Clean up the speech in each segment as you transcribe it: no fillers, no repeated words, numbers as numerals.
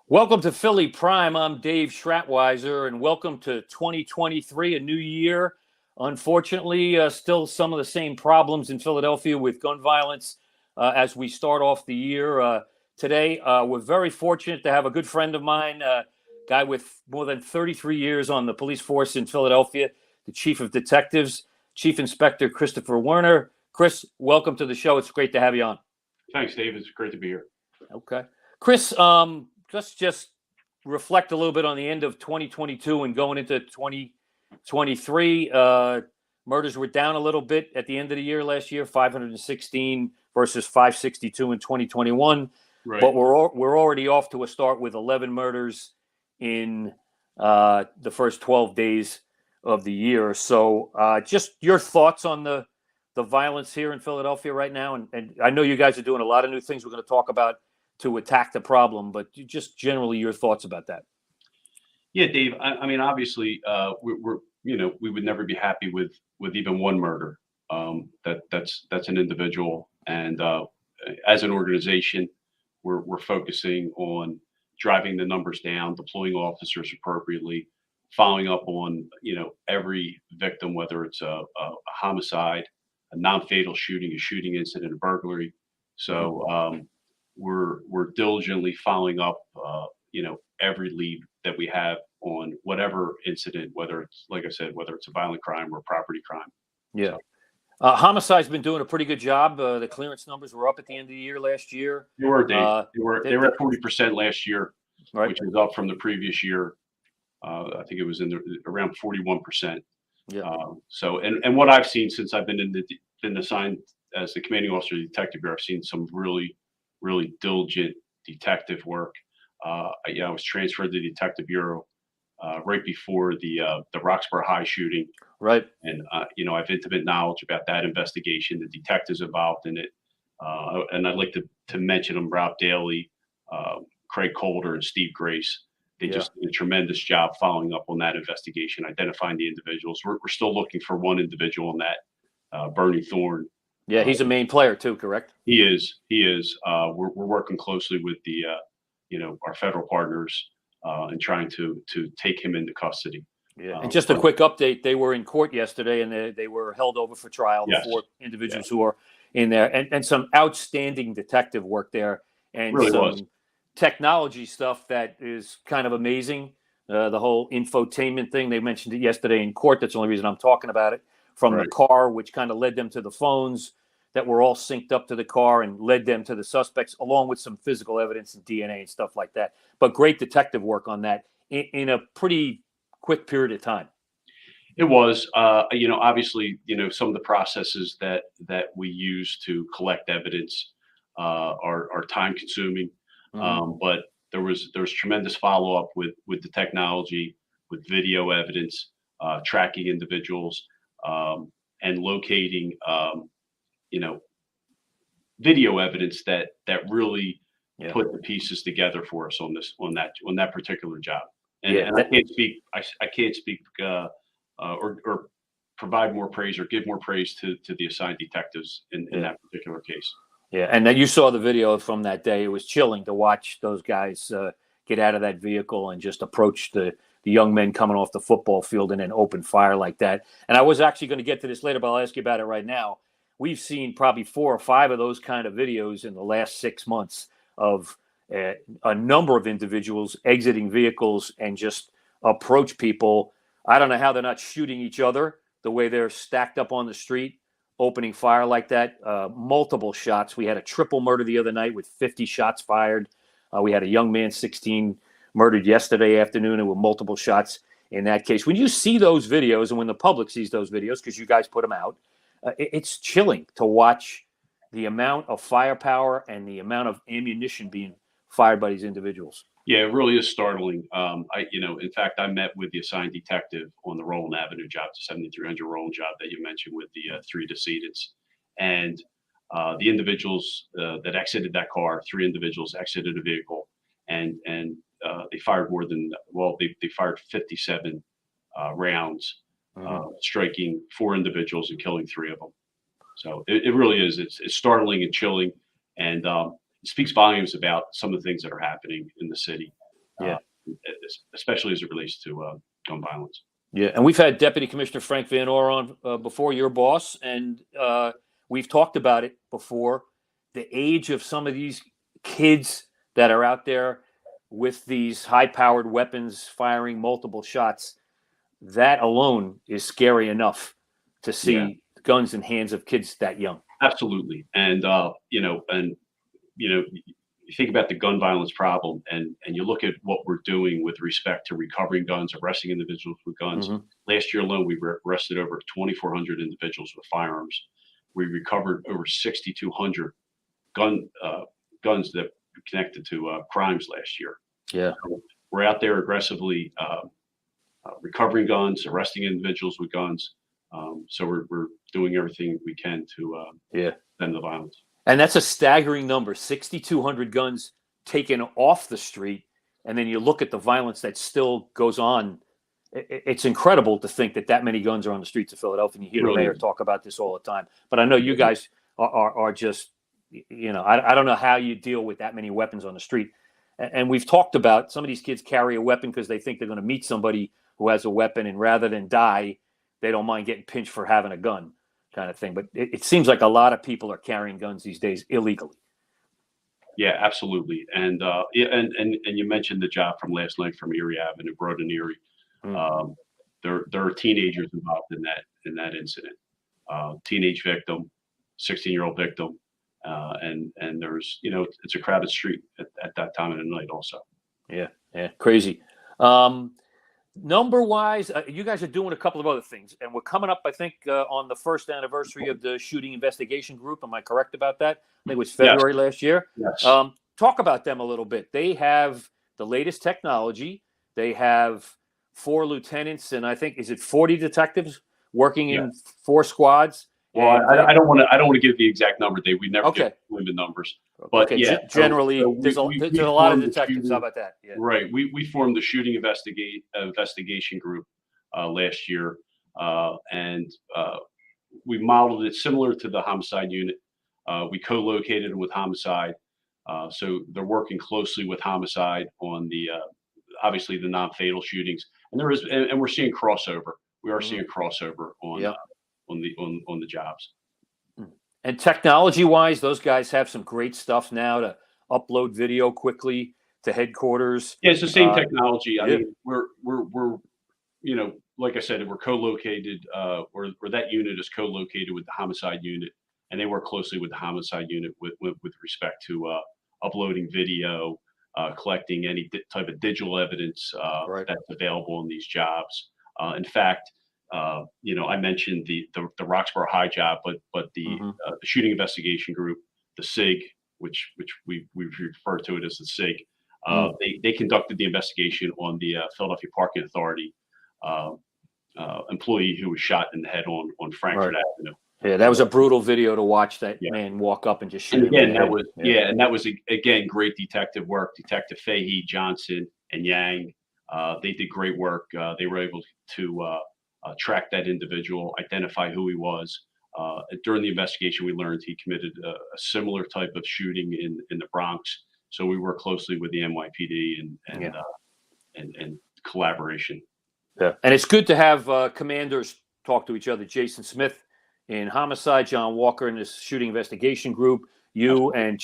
Welcome to Philly Prime. I'm Dave Schratweiser, and welcome to 2023, a new year. Unfortunately, still some of the same problems in Philadelphia with gun violence as we start off the year. Today, we're very fortunate to have a good friend of mine, a guy with more than 33 years on the police force in Philadelphia, the Chief of Detectives, Chief Inspector Christopher Werner. Chris, welcome to the show. It's great to have you on. Thanks, Dave. It's great to be here. Okay. Chris, let's just reflect a little bit on the end of 2022 and going into 2023. Murders were down a little bit at the end of the year last year, 516 versus 562 in 2021. Right. But we're already off to a start with 11 murders in the first 12 days of the year. So just your thoughts on the violence here in Philadelphia right now. And I know you guys are doing a lot of new things we're going to talk about to attack the problem, but just generally your thoughts about that. Yeah, Dave. I mean, obviously, we would never be happy with even one murder. That's an individual, and as an organization, we're focusing on driving the numbers down, deploying officers appropriately, following up on every victim, whether it's a homicide, a non-fatal shooting, a shooting incident, a burglary. So. We're diligently following up, every lead that we have on whatever incident, whether it's, like I said, whether it's a violent crime or property crime. Yeah. Homicide's been doing a pretty good job. The clearance numbers were up at the end of the year last year. They were, Dave. They were at 40% last year, right, which is up from the previous year. I think it was around 41%. Yeah. So what I've seen since I've been assigned as the commanding officer of the Detective Bureau, I've seen some really diligent detective work. I was transferred to the Detective Bureau right before the Roxborough High shooting. Right. And I have intimate knowledge about that investigation, the detectives involved in it. And I'd like to mention them: Rob Daly, Craig Calder, and Steve Grace. They just did a tremendous job following up on that investigation, identifying the individuals. We're still looking for one individual in that, Bernie Thorne. Yeah, he's a main player too, correct? He is. We're working closely with the, our federal partners and trying to take him into custody. Yeah. And just a quick update: they were in court yesterday, and they were held over for trial. The four individuals who are in there, and some outstanding detective work there, and really some technology stuff that is kind of amazing. The whole infotainment thing, they mentioned it yesterday in court. That's the only reason I'm talking about it. From the car, which kind of led them to the phones that were all synced up to the car and led them to the suspects, along with some physical evidence and DNA and stuff like that. But great detective work on that in a pretty quick period of time. It was, obviously, some of the processes that we use to collect evidence are time consuming, but there was tremendous follow up with the technology, with video evidence, tracking individuals. And locating, video evidence that really put the pieces together for us on that particular job. And I can't speak or provide more praise or give more praise to the assigned detectives in that particular case. Yeah, and then you saw the video from that day. It was chilling to watch those guys get out of that vehicle and just approach the young men coming off the football field and then open fire like that. And I was actually going to get to this later, but I'll ask you about it right now. We've seen probably 4 or 5 of those kind of videos in the last 6 months of a number of individuals exiting vehicles and just approach people. I don't know how they're not shooting each other the way they're stacked up on the street, opening fire like that. Multiple shots. We had a triple murder the other night with 50 shots fired. We had a young man, 16, murdered yesterday afternoon, and with multiple shots in that case. When you see those videos, and when the public sees those videos, because you guys put them out, it's chilling to watch the amount of firepower and the amount of ammunition being fired by these individuals. Yeah, it really is startling. In fact, I met with the assigned detective on the Roland Avenue job, the 7300 Roland job that you mentioned with the 3 decedents. And the individuals that exited that car, 3 individuals exited the vehicle and they fired more than they fired 57 rounds, striking 4 individuals and killing 3 of them. So it really is. It's startling and chilling, and it speaks volumes about some of the things that are happening in the city, Yeah. especially as it relates to gun violence. Yeah, and we've had Deputy Commissioner Frank Van Orr on before, your boss, and we've talked about it before. The age of some of these kids that are out there with these high-powered weapons firing multiple shots, that alone is scary enough to see guns in hands of kids that young. Absolutely, and you think about the gun violence problem, and you look at what we're doing with respect to recovering guns, arresting individuals with guns. Last year alone, we arrested over 2,400 individuals with firearms. We recovered over 6,200 guns that were connected to crimes last year. Yeah, so we're out there aggressively recovering guns, arresting individuals with guns. So we're doing everything we can to end the violence. And that's a staggering number, 6,200 guns taken off the street. And then you look at the violence that still goes on. It's incredible to think that many guns are on the streets of Philadelphia. And you hear the mayor talk about this all the time. But I know you guys are just, I don't know how you deal with that many weapons on the street. And we've talked about some of these kids carry a weapon because they think they're going to meet somebody who has a weapon. And rather than die, they don't mind getting pinched for having a gun. Kind of thing, but it seems like a lot of people are carrying guns these days illegally. Yeah, absolutely, and you mentioned the job from last night from Erie Avenue, Broad and Erie. There are teenagers involved in that incident. Teenage victim, 16-year-old victim, and there's it's a crowded street at that time of the night also. Yeah, crazy. Number wise, you guys are doing a couple of other things, and we're coming up, I think, on the first anniversary of the shooting investigation group. Am I correct about that? I think it was February last year. Yes. Talk about them a little bit. They have the latest technology. They have 4 lieutenants, and I think, is it 40 detectives working in 4 squads? Well, I don't want to give the exact number, Dave. We never give women numbers, but generally, there's a lot of detectives. How about that? Yeah. Right. We formed the shooting investigation group last year, and we modeled it similar to the homicide unit. We co-located them with homicide, so they're working closely with homicide on the obviously the non-fatal shootings, and we're seeing crossover. We are seeing crossover on the jobs. And technology-wise, those guys have some great stuff now to upload video quickly to headquarters. Yeah, it's the same technology. I mean, we're like I said, we're co-located, or that unit is co-located with the homicide unit, and they work closely with the homicide unit with respect to uploading video, collecting any type of digital evidence that's available in these jobs. In fact, I mentioned the Roxborough High job, but the shooting investigation group, the SIG, which we refer to it as the SIG, they conducted the investigation on the Philadelphia Parking Authority employee who was shot in the head on Frankfurt Avenue. Yeah, that was a brutal video to watch. That man walk up and just shoot. And again, that was again great detective work. Detective Fahey, Johnson, and Yang, they did great work. They were able to track that individual, identify who he was. During the investigation, we learned he committed a similar type of shooting in the Bronx. So we work closely with the NYPD and collaboration. Yeah, and it's good to have commanders talk to each other. Jason Smith in homicide, John Walker in this shooting investigation group, you and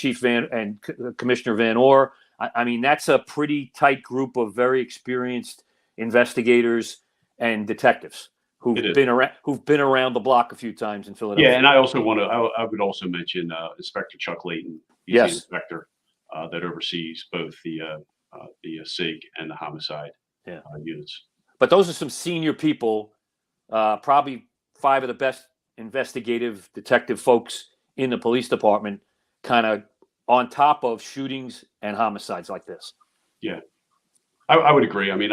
Commissioner Van Orr. I mean, that's a pretty tight group of very experienced investigators and detectives who've been around the block a few times in Philadelphia. Yeah, and I would also mention Inspector Chuck Layton. He's the inspector that oversees both the SIG and the homicide units. But those are some senior people, probably 5 of the best investigative detective folks in the police department, kind of on top of shootings and homicides like this. Yeah, I would agree. I mean,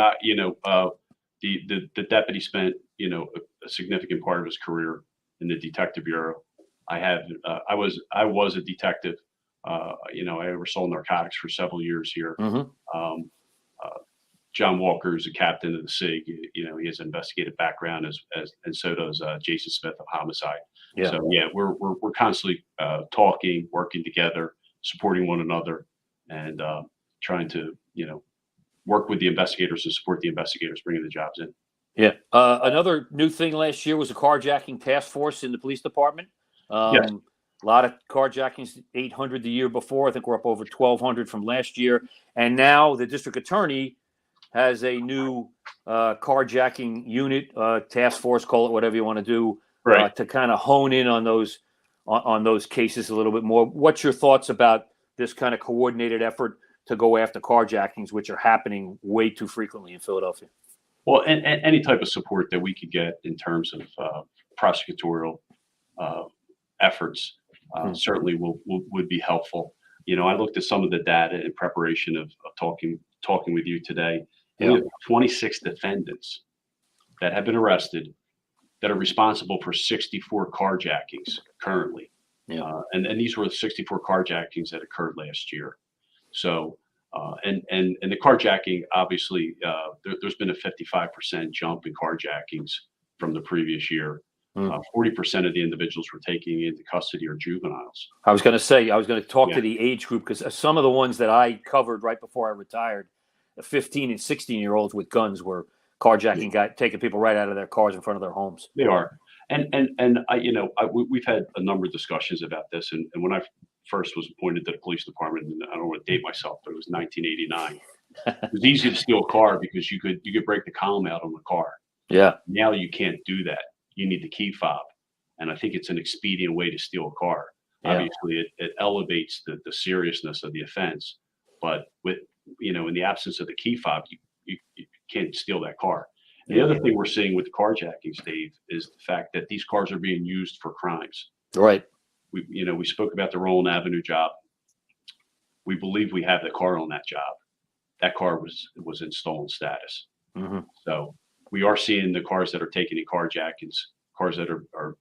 the deputy spent a significant part of his career in the detective bureau. I was a detective. I oversaw narcotics for several years here. John Walker is a captain of the SIG. You know, he has an investigative background and so does Jason Smith of homicide. Yeah. So yeah, we're constantly talking, working together, supporting one another, and trying to work with the investigators and support the investigators bringing the jobs in. Yeah. Another new thing last year was a carjacking task force in the police department. Yes. A lot of carjackings, 800 the year before. I think we're up over 1,200 from last year. And now the district attorney has a new carjacking unit, task force, call it whatever you want to do, Right. to kind of hone in on those cases a little bit more. What's your thoughts about this kind of coordinated effort to go after carjackings, which are happening way too frequently in Philadelphia? Well, and any type of support that we could get in terms of prosecutorial efforts certainly would be helpful. You know, I looked at some of the data in preparation of talking with you today. We have 26 defendants that have been arrested that are responsible for 64 carjackings currently. Yeah. And these were the 64 carjackings that occurred last year. So, and the carjacking, obviously, there's been a 55% jump in carjackings from the previous year. 40% of the individuals we're taking into custody are juveniles. I was going to talk to the age group, because some of the ones that I covered right before I retired, the 15 and 16-year-olds with guns were carjacking, taking people right out of their cars in front of their homes. They are. And we've had a number of discussions about this. And when I first was appointed to the police department, and I don't want to date myself, but it was 1989. It was easy to steal a car because you could break the column out on the car. Yeah. Now you can't do that. You need the key fob. And I think it's an expedient way to steal a car. Yeah. Obviously, it elevates the seriousness of the offense. But in the absence of the key fob, you can't steal that car. And the other thing we're seeing with the carjackings, Dave, is the fact that these cars are being used for crimes. Right. We spoke about the Roland Avenue job. We believe we have the car on that job. That car was in stolen status. Mm-hmm. So we are seeing the cars that are taken in carjackings, cars that are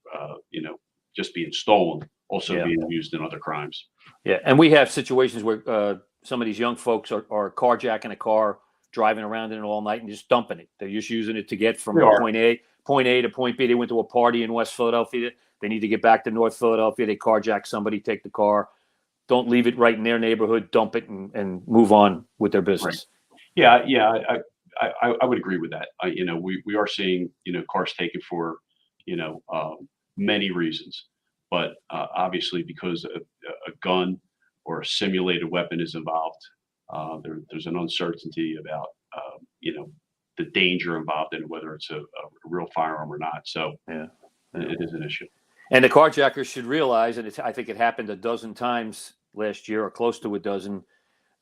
just being stolen, also being used in other crimes. Yeah, and we have situations where some of these young folks are carjacking a car, driving around in it all night and just dumping it. They're just using it to get from point A to point B. They went to a party in West Philadelphia. They need to get back to North Philadelphia. They carjack somebody, take the car. Don't leave it right in their neighborhood. Dump it and move on with their business. Right. Yeah. I would agree with that. We are seeing cars taken for many reasons, but obviously because a gun or a simulated weapon is involved, there's an uncertainty about the danger involved in whether it's a real firearm or not. So it is an issue. And the carjackers should realize, and I think it happened a dozen times last year or close to a dozen,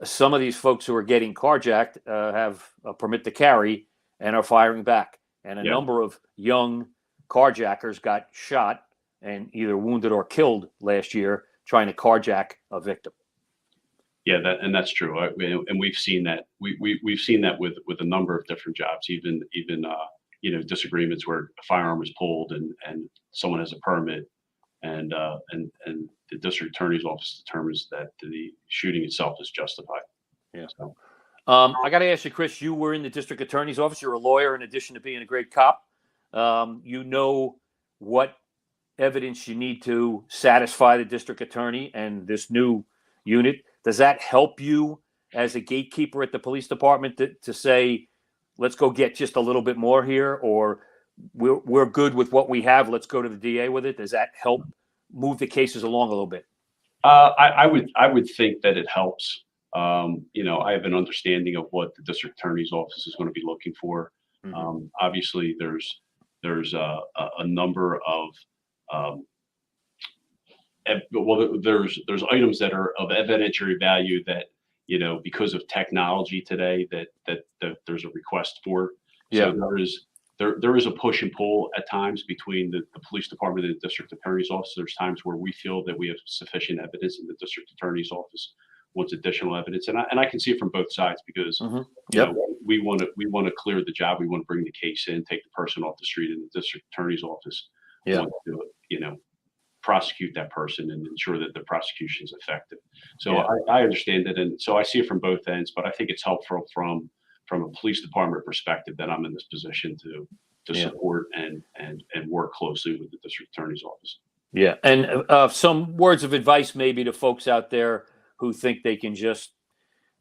some of these folks who are getting carjacked have a permit to carry and are firing back. And a number of young carjackers got shot and either wounded or killed last year trying to carjack a victim. Yeah, that's true. And we've seen that. We've seen that with a number of different jobs, even disagreements where a firearm is pulled and someone has a permit, and the district attorney's office determines that the shooting itself is justified. Yeah. So, I got to ask you, Chris. You were in the district attorney's office. You're a lawyer in addition to being a great cop. You know what evidence you need to satisfy the district attorney and this new unit. Does that help you as a gatekeeper at the police department to say, let's go get just a little bit more here, or we're good with what we have, let's go to the DA with it? Does that help move the cases along a little bit? I would think that it helps. I have an understanding of what the district attorney's office is going to be looking for. Mm-hmm. Obviously, there's a number of there's items that are of evidentiary value that because of technology today that there's a request for. So there is a push and pull at times between the police department and the district attorney's office. There's times where we feel that we have sufficient evidence, and the district attorney's office wants additional evidence, and I can see it from both sides because we want to clear the job, we want to bring the case in, take the person off the street, and the district attorney's office wants to prosecute that person and ensure that the prosecution is effective. So I understand it, and so I see it from both ends. But I think it's helpful from from a police department perspective that I'm in this position to support and work closely with the district attorney's office. Yeah, and some words of advice maybe to folks out there who think they can just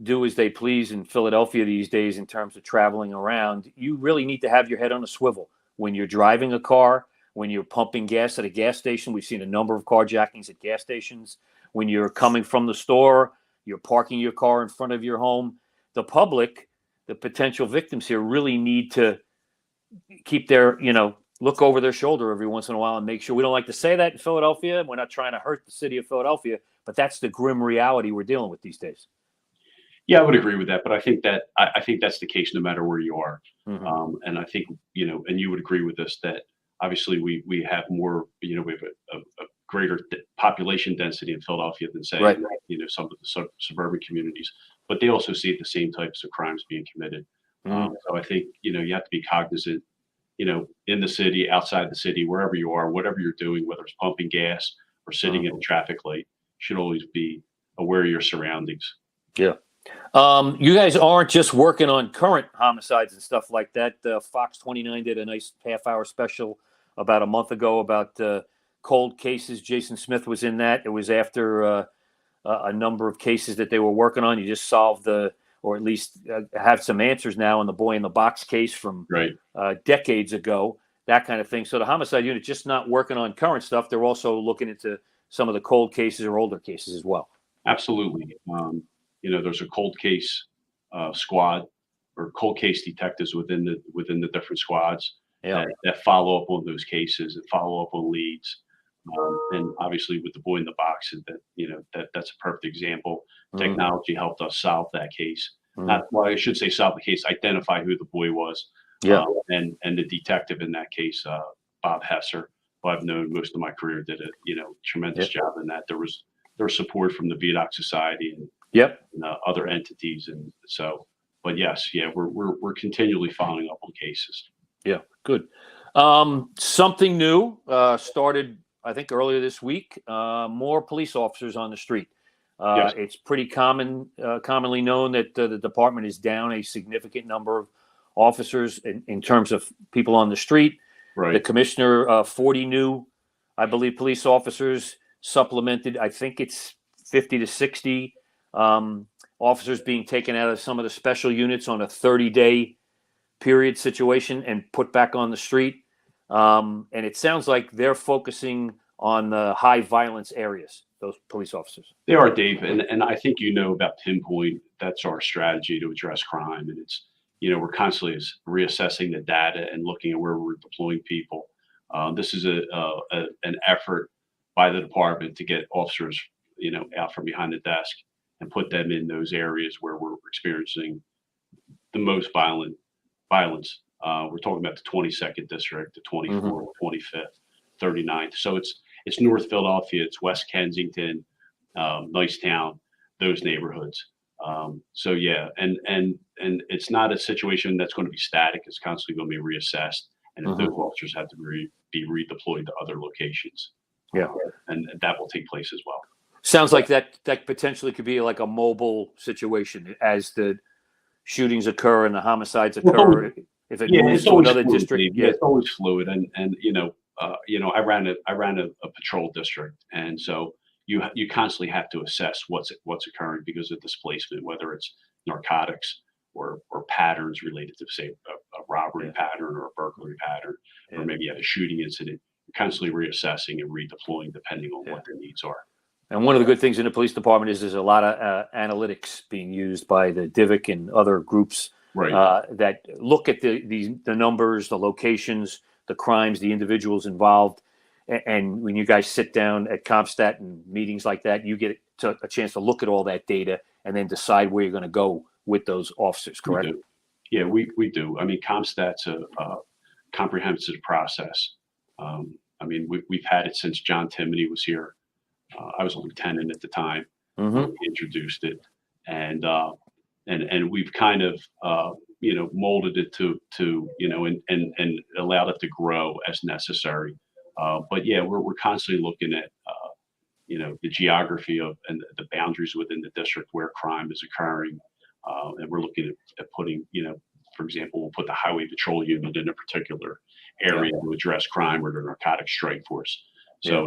do as they please in Philadelphia these days in terms of traveling around. You really need to have your head on a swivel when you're driving a car, when you're pumping gas at a gas station. We've seen a number of carjackings at gas stations. When you're coming from the store, you're parking your car in front of your home. The public, the potential victims here, really need to keep their, look over their shoulder every once in a while and make sure. We don't like to say that in Philadelphia. We're not trying to hurt the city of Philadelphia, but that's the grim reality we're dealing with these days. Yeah, I would agree with that, but I think that's the case no matter where you are. Mm-hmm. And I think, and you would agree with this, that obviously we have more, we have a greater population density in Philadelphia than say, Right. Some of the suburban communities, but they also see the same types of crimes being committed. Mm-hmm. So I think, you have to be cognizant, in the city, outside the city, wherever you are, whatever you're doing, whether it's pumping gas or sitting at a traffic light, you should always be aware of your surroundings. Yeah. You guys aren't just working on current homicides and stuff like that. Fox 29 did a nice half-hour special about a month ago about cold cases. Jason Smith was in that. It was after a number of cases that they were working on. You just solved or at least have some answers now on the boy in the box case from decades ago, that kind of thing. So the homicide unit just not working on current stuff. They're also looking into some of the cold cases or older cases as well. Absolutely. There's a cold case squad or cold case detectives within the different squads that follow up on those cases and follow up on leads. And obviously with the boy in the box, that's a perfect example. Mm-hmm. Technology helped us solve that case. Mm-hmm. I should say solve the case, identify who the boy was. Yeah. And the detective in that case, Bob Hesser, who I've known most of my career, did a tremendous job in that. There was support from the VDOC Society and other entities, and so. But yes, we're continually following up on cases. Yeah, good. Something new started, I think, earlier this week. More police officers on the street. Yes. It's pretty commonly known that the department is down a significant number of officers in terms of people on the street. Right. The commissioner, 40 new, I believe, police officers supplemented. I think it's 50 to 60 officers being taken out of some of the special units on a 30-day period situation and put back on the street. And it sounds like they're focusing on the high violence areas, those police officers. They are, Dave. And I think about Pinpoint, that's our strategy to address crime. And it's, we're constantly reassessing the data and looking at where we're deploying people. This is an effort by the department to get officers, out from behind the desk and put them in those areas where we're experiencing the most violence. We're talking about the 22nd district, the 24th, Mm-hmm. 25th, 39th. So it's North Philadelphia, it's West Kensington, Nicetown, those neighborhoods. So yeah, and it's not a situation that's going to be static. It's constantly going to be reassessed, and if those officers have to be redeployed to other locations, and that will take place as well. Sounds like that potentially could be like a mobile situation as the shootings occur and the homicides occur. If it moves to another district, it's always fluid. And I ran a patrol district, and so you constantly have to assess what's occurring because of displacement, whether it's narcotics or patterns related to, say, a robbery pattern or a burglary pattern, or maybe you have a shooting incident. You're constantly reassessing and redeploying depending on what their needs are. And one of the good things in the police department is there's a lot of analytics being used by the DIVIC and other groups that look at the numbers, the locations, the crimes, the individuals involved. And when you guys sit down at CompStat and meetings like that, you get a chance to look at all that data and then decide where you're going to go with those officers, correct? We do. I mean, CompStat's a comprehensive process. We've had it since John Timoney was here. I was a lieutenant at the time. We introduced it, and we've kind of molded it to and allowed it to grow as necessary. But we're constantly looking at the geography of and the boundaries within the district where crime is occurring, And we're looking at putting, for example, we'll put the highway patrol unit in a particular area to address crime or the narcotics strike force. So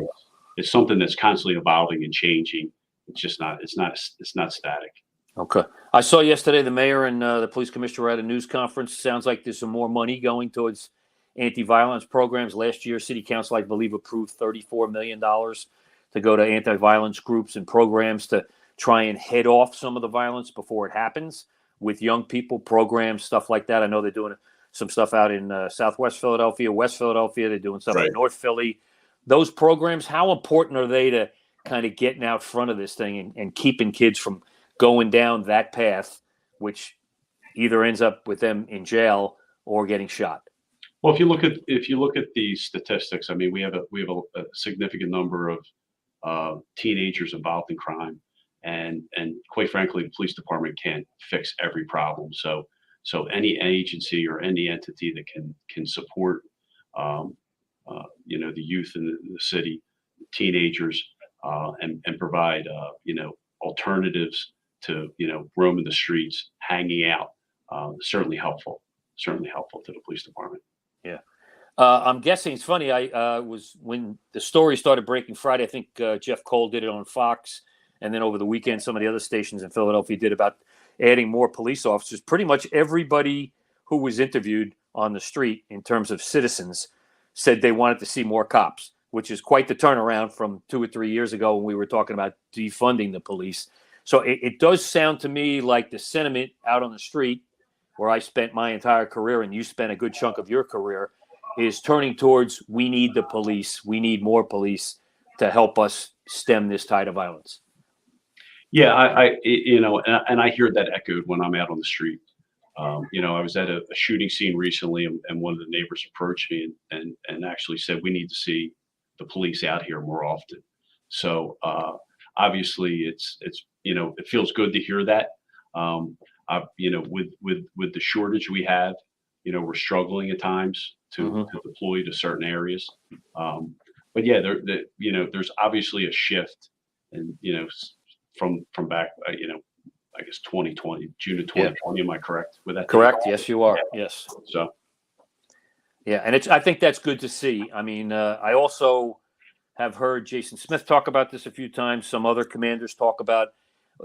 it's something that's constantly evolving and changing. It's just not, it's not static. Okay. I saw yesterday the mayor and the police commissioner were at a news conference. Sounds like there's some more money going towards anti-violence programs. Last year, city council, I believe, approved $34 million to go to anti-violence groups and programs to try and head off some of the violence before it happens with young people, programs, stuff like that. I know they're doing some stuff out in Southwest Philadelphia, West Philadelphia. They're doing stuff in North Philly. Those programs, how important are they to kind of getting out front of this thing and keeping kids from going down that path, which either ends up with them in jail or getting shot? Well, if you look at the statistics, I mean, we have a significant number of teenagers involved in crime, and quite frankly, the police department can't fix every problem. So any agency or any entity that can support the youth in the city, teenagers, and provide alternatives to roaming the streets, hanging out, certainly helpful to the police department. Yeah. I'm guessing it's funny. I was when the story started breaking Friday. I think Jeff Cole did it on Fox, and then over the weekend, some of the other stations in Philadelphia did about adding more police officers. Pretty much everybody who was interviewed on the street in terms of citizens said they wanted to see more cops, which is quite the turnaround from 2 or 3 years ago when we were talking about defunding the police. So it does sound to me like the sentiment out on the street, where I spent my entire career and you spent a good chunk of your career, is turning towards we need the police. We need more police to help us stem this tide of violence. Yeah, I hear that echoed when I'm out on the street. I was at a shooting scene recently, and one of the neighbors approached me and actually said, we need to see the police out here more often. So obviously it's it feels good to hear that. With the shortage we have, we're struggling at times to deploy to certain areas. But yeah, there's obviously a shift, and from back, I guess 2020, June of 2020. Am I correct with that? Correct. Yes, you are. Yeah. Yes. So. Yeah, and I think that's good to see. I mean, I also have heard Jason Smith talk about this a few times. Some other commanders talk about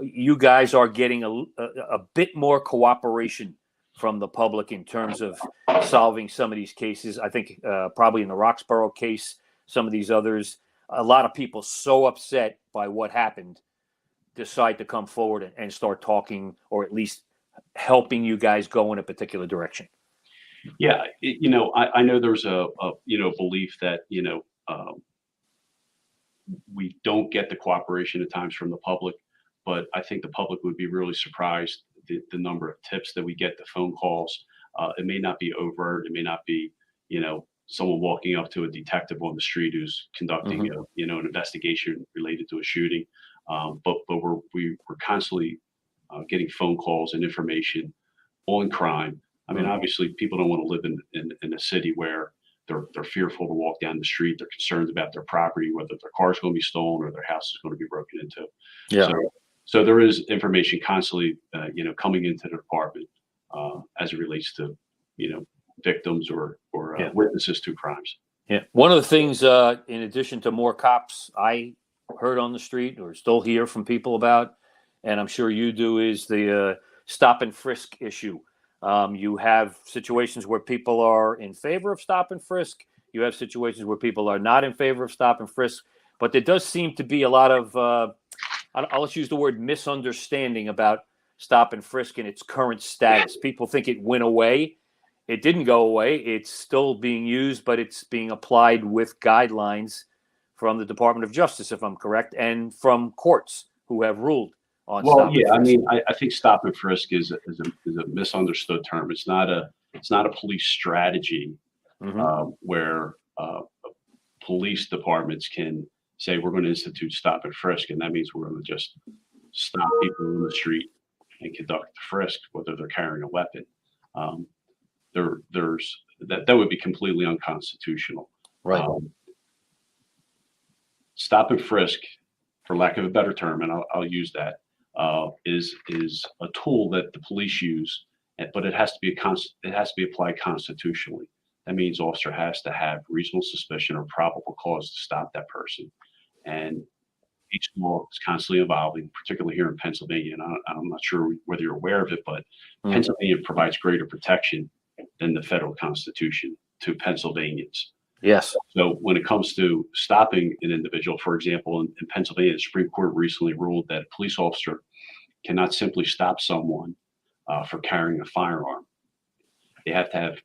you guys are getting a bit more cooperation from the public in terms of solving some of these cases. I think probably in the Roxborough case, some of these others, a lot of people so upset by what happened decide to come forward and start talking, or at least helping you guys go in a particular direction. Yeah, I know there's a belief that we don't get the cooperation at times from the public, but I think the public would be really surprised the number of tips that we get, the phone calls. It may not be overt, it may not be someone walking up to a detective on the street who's conducting an investigation related to a shooting, but we're constantly getting phone calls and information on crime. I mean, obviously, people don't want to live in a city where they're fearful to walk down the street. They're concerned about their property, whether their car's going to be stolen or their house is going to be broken into. Yeah. So there is information constantly, coming into the department as it relates to, victims or witnesses to crimes. Yeah. One of the things, in addition to more cops, I heard on the street or still hear from people about, and I'm sure you do, is the stop and frisk issue. You have situations where people are in favor of stop and frisk. You have situations where people are not in favor of stop and frisk. But there does seem to be a lot of, I'll just use the word misunderstanding about stop and frisk and its current status. People think it went away. It didn't go away. It's still being used, but it's being applied with guidelines from the Department of Justice, if I'm correct, and from courts who have ruled on stop and frisk. I mean, I think stop and frisk is a misunderstood term. It's not a police strategy where police departments can say we're going to institute stop and frisk, and that means we're going to just stop people in the street and conduct the frisk, whether they're carrying a weapon. That would be completely unconstitutional. Right. Stop and frisk, for lack of a better term, and I'll use that, is a tool that the police use, but it has to be applied constitutionally. That means officer has to have reasonable suspicion or probable cause to stop that person. And each law is constantly evolving, particularly here in Pennsylvania. And I'm not sure whether you're aware of it, but Pennsylvania provides greater protection than the federal Constitution to Pennsylvanians. Yes. So when it comes to stopping an individual, for example, in Pennsylvania, the Supreme Court recently ruled that a police officer cannot simply stop someone for carrying a firearm. They have to have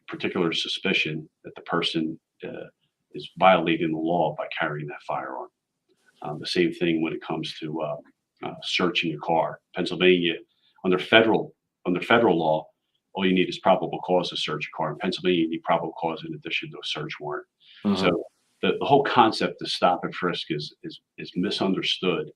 particular suspicion that the person is violating the law by carrying that firearm. The same thing when it comes to searching a car. Pennsylvania, under federal law, all you need is probable cause to search a car. In Pennsylvania, you need probable cause in addition to a search warrant. So the whole concept of stop and frisk is misunderstood.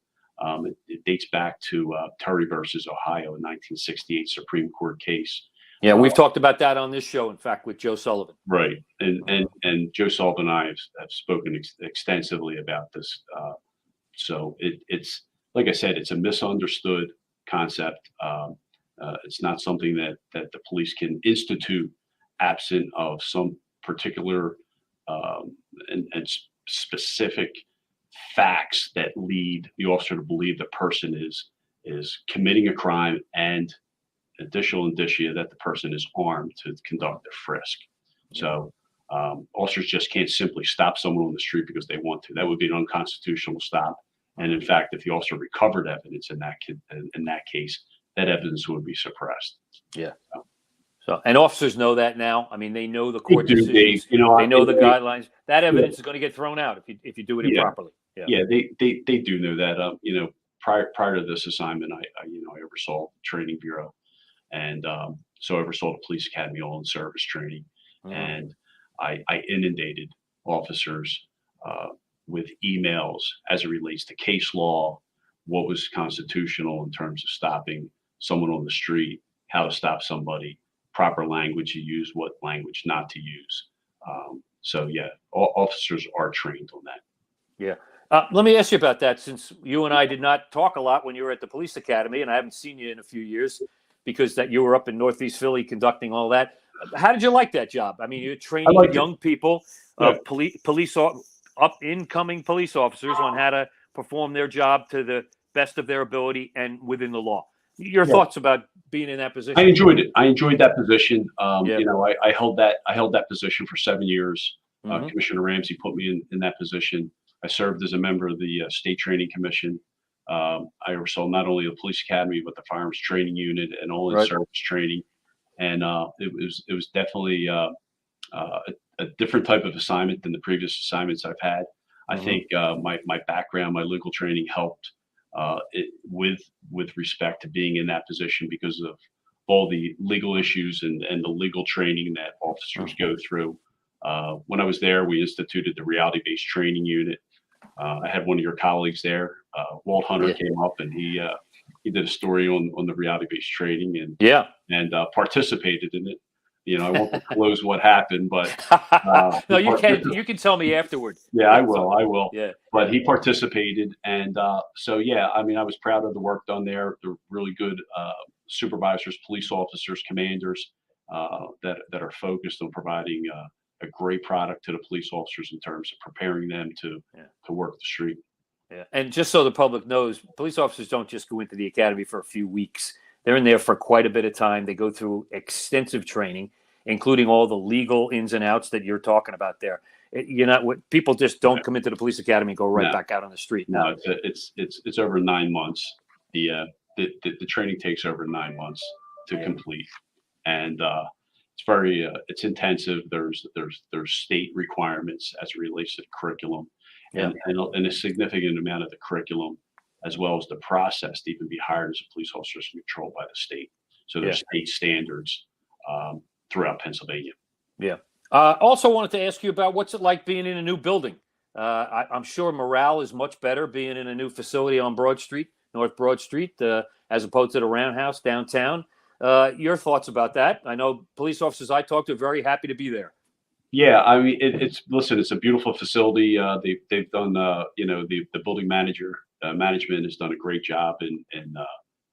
It dates back to Terry versus Ohio, a 1968 Supreme Court case. Yeah, we've talked about that on this show, in fact, with Joe Sullivan. Right, and Joe Sullivan and I have spoken extensively about this. So it's like I said, it's a misunderstood concept. It's not something that the police can institute absent of some particular and specific facts that lead the officer to believe the person is committing a crime and additional indicia that the person is armed to conduct a frisk. So officers just can't simply stop someone on the street because they want to. That would be an unconstitutional stop. And in fact, if the officer recovered evidence in that case, that evidence would be suppressed. Yeah. So, and officers know that now. I mean, they know the court decisions. They know the guidelines. That evidence is going to get thrown out if you do it improperly. Yeah, they do know that. Prior to this assignment, I oversaw the training bureau, and so I oversaw the police academy all in service training, and I inundated officers with emails as it relates to case law, what was constitutional in terms of stopping someone on the street, how to stop somebody, proper language to use, what language not to use. So yeah, officers are trained on that. Yeah. Let me ask you about that, since you and I did not talk a lot when you were at the police academy, and I haven't seen you in a few years because that you were up in Northeast Philly conducting all that. How did you like that job? I mean, you're training young people, incoming police officers on how to perform their job to the best of their ability and within the law. Your thoughts about being in that position? I enjoyed it. I enjoyed that position. I held that position for 7 years. Commissioner Ramsey put me in that position. I served as a member of the State Training Commission. I oversaw not only the police academy but the firearms training unit and all in service training. And it was definitely a different type of assignment than the previous assignments I've had. I think my background, my legal training helped with respect to being in that position because of all the legal issues and the legal training that officers go through. When I was there, we instituted the reality-based training unit. I had one of your colleagues there, Walt Hunter, came up and he did a story on the reality-based training and participated in it. I won't disclose what happened, but no, you can tell me afterward. Yeah, I will. Yeah, but he participated, and so yeah, I mean, I was proud of the work done there. They're really good supervisors, police officers, commanders that are focused on providing a great product to the police officers in terms of preparing them to work the street. Yeah, and just so the public knows, police officers don't just go into the academy for a few weeks. They're in there for quite a bit of time. They go through extensive training, including all the legal ins and outs that you're talking about there. People just don't come into the police academy and go right back out on the street. No, it's over 9 months. The training takes over 9 months to complete, and it's intensive. There's state requirements as it relates to the curriculum, and a significant amount of the curriculum, as well as the process to even be hired as a police officer, is controlled by the state. So there's state standards throughout Pennsylvania. Yeah. Also wanted to ask you about what's it like being in a new building. I'm sure morale is much better being in a new facility on Broad Street, North Broad Street, as opposed to the Roundhouse downtown. Your thoughts about that? I know police officers I talked to are very happy to be there. Yeah, I mean, it's a beautiful facility. They've done, the building manager management has done a great job in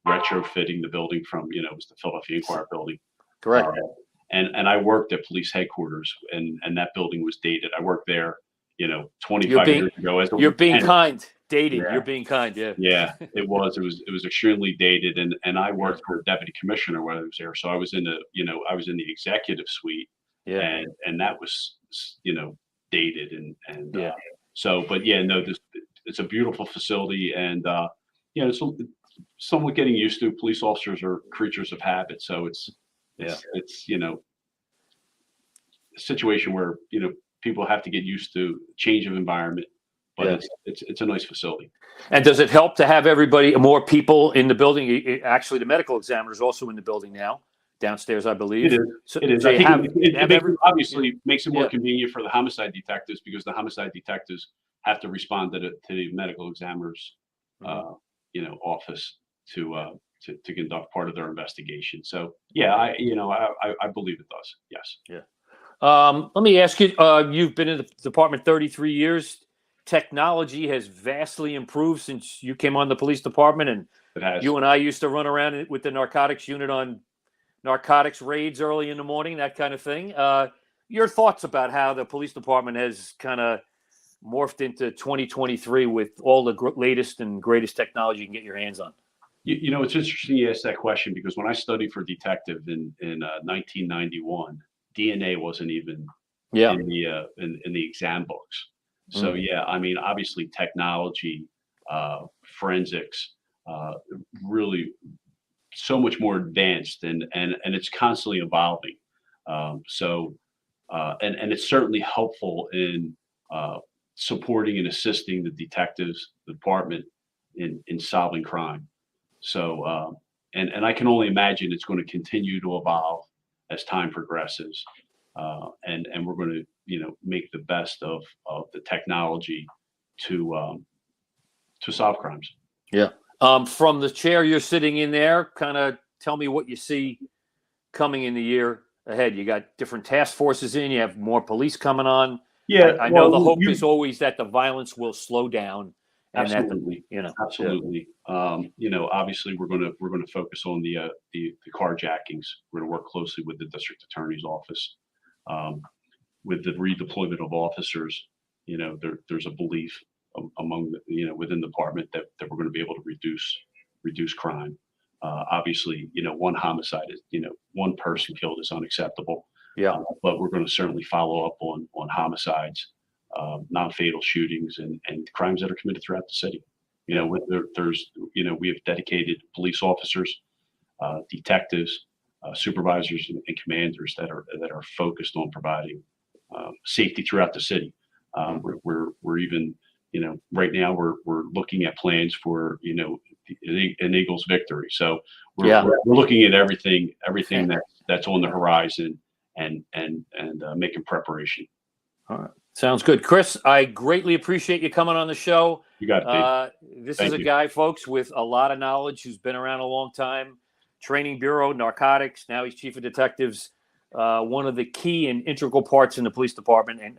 retrofitting the building from, it was the Philadelphia Inquirer building. Correct. And I worked at police headquarters, and that building was dated. I worked there, 25 years ago. You're being kind. Dated. Yeah. You're being kind. Yeah. Yeah, it was extremely dated, and I worked for a deputy commissioner when I was there, so I was in the executive suite, Yeah. and that was dated, and Yeah. so, but yeah, no, it's a beautiful facility, and it's somewhat getting used to. Police officers are creatures of habit, so it's a situation where people have to get used to change of environment, but Yeah. it's a nice facility. And does it help to have more people in the building? Actually, the medical examiner is also in the building now, downstairs, I believe. It is. So It is. they I have- think they have every- obviously makes it more Yeah. convenient for the homicide detectives, because the homicide detectives have to respond to the medical examiner's, office to conduct part of their investigation. So yeah, I believe it does. Yes. Yeah. Let me ask you, you've been in the department 33 years. Technology has vastly improved since you came on the police department, and It has. you and I used to run around with the narcotics unit on narcotics raids early in the morning, that kind of thing. Your thoughts about how the police department has kind of morphed into 2023 with all the latest and greatest technology you can get your hands on? It's interesting you ask that question, because when I studied for detective in 1991, DNA wasn't even Yeah. in the exam books. So yeah, I mean, obviously technology, forensics, really so much more advanced, and it's constantly evolving. And it's certainly helpful in supporting and assisting the detectives, the department in solving crime. So and I can only imagine it's going to continue to evolve as time progresses, and we're going to make the best of the technology to solve crimes. Yeah. From the chair you're sitting in there, kind of tell me what you see coming in the year ahead. You got different task forces in, you have more police coming on. Yeah, I know the hope is always that the violence will slow down. And absolutely. Absolutely. Obviously we're going to focus on the carjackings. We're going to work closely with the district attorney's office, with the redeployment of officers. There's a belief among within the department that we're going to be able to reduce crime. Obviously, one homicide is, one person killed is unacceptable. Yeah. But we're going to certainly follow up on homicides, non-fatal shootings, and crimes that are committed throughout the city. We have dedicated police officers, detectives, supervisors, and commanders that are focused on providing safety throughout the city. We're even, right now we're looking at plans for an Eagles victory. So we're looking at everything that's on the horizon, and making preparation. All right. Sounds good. Chris, I greatly appreciate you coming on the show. You got it, Dave. This is a guy, folks, with a lot of knowledge, who's been around a long time. Training Bureau, narcotics. Now he's chief of detectives. One of the key and integral parts in the police department. And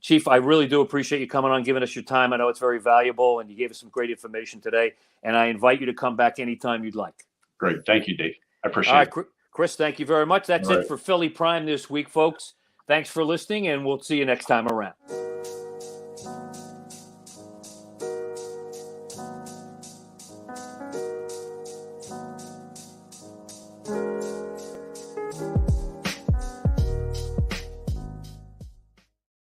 Chief, I really do appreciate you coming on, giving us your time. I know it's very valuable, and you gave us some great information today. And I invite you to come back anytime you'd like. Great. Thank you, Dave. I appreciate it. All right, Chris, thank you very much. That's it for Philly Prime this week, folks. Thanks for listening, and we'll see you next time around.